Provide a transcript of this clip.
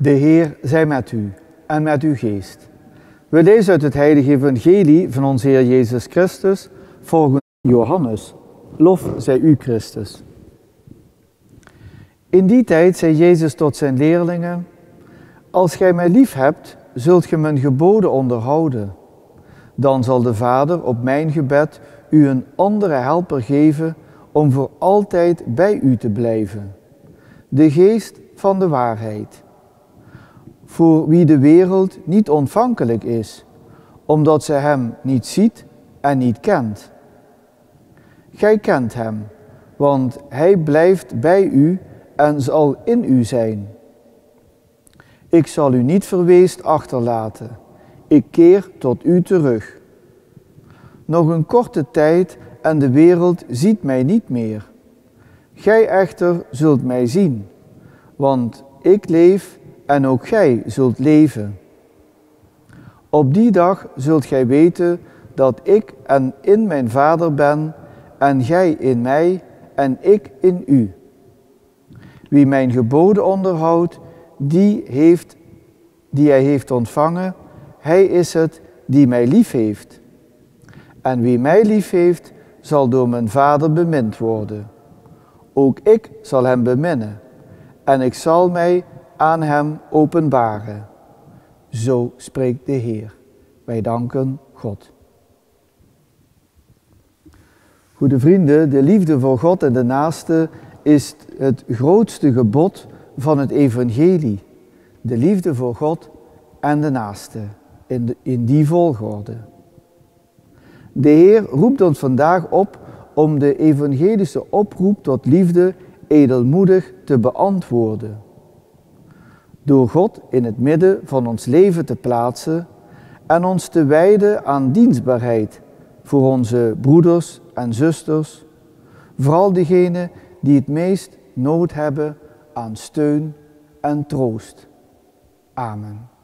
De Heer zij met u en met uw geest. We lezen uit het heilige evangelie van onze Heer Jezus Christus volgens Johannes. Lof zij u, Christus. In die tijd zei Jezus tot zijn leerlingen: als gij mij lief hebt, zult ge mijn geboden onderhouden. Dan zal de Vader op mijn gebed u een andere helper geven om voor altijd bij u te blijven. De geest van de waarheid. Voor wie de wereld niet ontvankelijk is, omdat ze hem niet ziet en niet kent. Gij kent hem, want hij blijft bij u en zal in u zijn. Ik zal u niet verweest achterlaten, ik keer tot u terug. Nog een korte tijd en de wereld ziet mij niet meer. Gij echter zult mij zien, want ik leef en ook gij zult leven. Op die dag zult gij weten dat ik en in mijn Vader ben, en gij in mij en ik in u. Wie mijn geboden onderhoudt, die hij heeft ontvangen, hij is het die mij lief heeft. En wie mij lief heeft, zal door mijn Vader bemind worden. Ook ik zal hem beminnen, en ik zal mij aan hem openbaren. Zo spreekt de Heer. Wij danken God. Goede vrienden, de liefde voor God en de naaste is het grootste gebod van het evangelie. De liefde voor God en de naaste, in die volgorde. De Heer roept ons vandaag op om de evangelische oproep tot liefde edelmoedig te beantwoorden. Door God in het midden van ons leven te plaatsen en ons te wijden aan dienstbaarheid voor onze broeders en zusters, vooral diegenen die het meest nood hebben aan steun en troost. Amen.